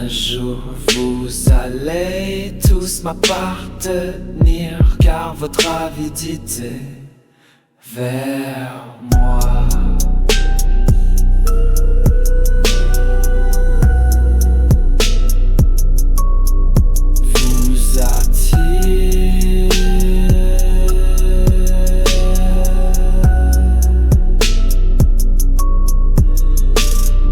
Un jour vous allez tous m'appartenir, car votre avidité vers moi vous attire.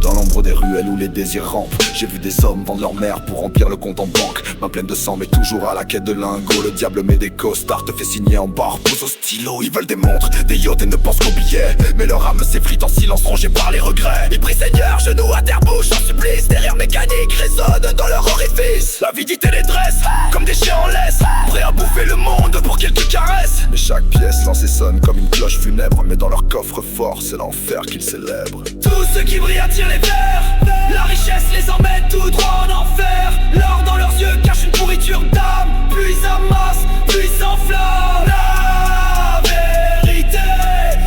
Dans l'ombre des ruelles où les désirs rampent, j'ai vu des hommes vendre leur mère pour remplir le compte en banque. Main pleine de sang mais toujours à la quête de lingots. Le diable met des costards, te fait signer en barre, pose au stylo. Ils veulent des montres, des yachts et ne pensent qu'aux billets. Mais leur âme s'effrite en silence, rongée par les regrets. Ils prient Seigneur, genoux à terre, bouche en supplice. Des rires mécaniques résonnent dans leur orifice. L'avidité les dresse, comme des chiens en laisse, prêts à bouffer le monde pour quelques caresses. Mais chaque pièce lance et sonne comme une cloche funèbre. Mais dans leur coffre-fort, c'est l'enfer qu'ils célèbrent. Tous ceux qui brillent attirent les vers. La richesse les emmène tout droit en enfer. L'or dans leurs yeux cache une pourriture d'âme. Plus ils amassent, plus ils s'enflamment. La vérité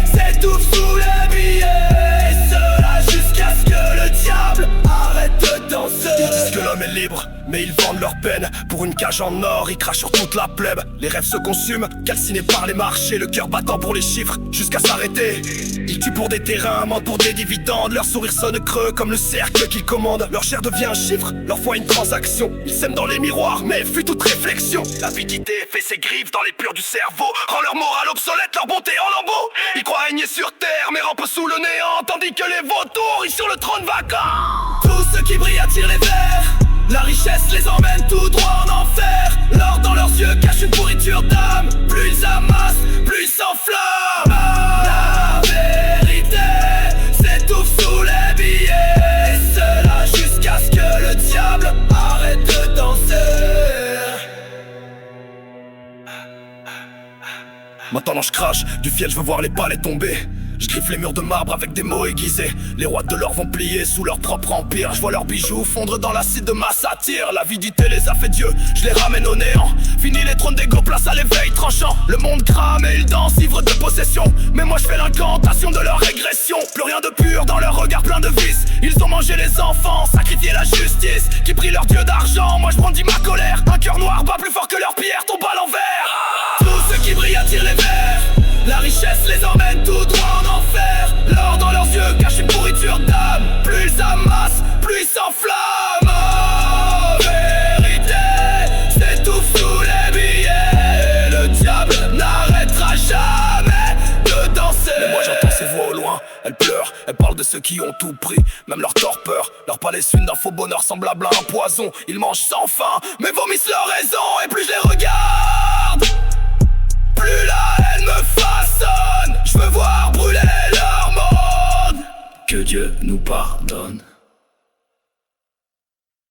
s'étouffe sous les billets. Et cela jusqu'à ce que le diable arrête de danser. Ils disent que l'homme est libre, mais ils vendent leur peine pour une cage en or, ils crachent sur toute la plèbe. Les rêves se consument, calcinés par les marchés. Le cœur battant pour les chiffres, jusqu'à s'arrêter. Ils tuent pour des terrains, mentent pour des dividendes. Leur sourire sonne creux comme le cercle qu'ils commandent. Leur chair devient un chiffre, leur foi une transaction. Ils sèment dans les miroirs, mais fuient toute réflexion. L'avidité fait ses griffes dans les purs du cerveau, rend leur morale obsolète, leur bonté en lambeaux. Ils croient régner sur terre, mais rampent sous le néant, tandis que les vautours, ils sur le trône vacant. Tous ceux qui brillent attirent les vers. La richesse les emmène tout droit en enfer. L'or dans leurs yeux cache une pourriture d'âme. Plus ils amassent, plus ils s'enflamment. La vérité s'étouffe sous les billets. Et cela jusqu'à ce que le diable arrête de danser. Maintenant je crache, du fiel je veux voir les palais tomber. Je griffe les murs de marbre avec des mots aiguisés. Les rois de l'or vont plier sous leur propre empire. Je vois leurs bijoux fondre dans l'acide de ma satire. L'avidité les a fait Dieu, je les ramène au néant. Fini les trônes d'égo, place à l'éveil tranchant. Le monde crame et ils dansent, ivres de possession. Mais moi je fais l'incantation de leur régression. Plus rien de pur dans leur regard plein de vices. Ils ont mangé les enfants, sacrifié la justice, qui prie leur dieu d'argent. Moi je brandis ma colère. Un cœur noir bat plus fort que leur pierre, tombe à l'envers. Tous ceux qui brillent attirent les vers. La richesse les emmène tout droit en enfer. L'or dans leurs yeux cache une pourriture d'âme. Plus ils amassent, plus ils s'enflamment. Oh, vérité s'étouffe sous les billets. Le diable n'arrêtera jamais de danser. Mais moi j'entends ces voix au loin, elles pleurent, elles parlent de ceux qui ont tout pris, même leur torpeur. Leur palais suine d'un faux bonheur semblable à un poison. Ils mangent sans faim, mais vomissent leur raison. Et plus je les regarde, plus la haine me façonne. Je veux voir brûler leur monde. Que Dieu nous pardonne.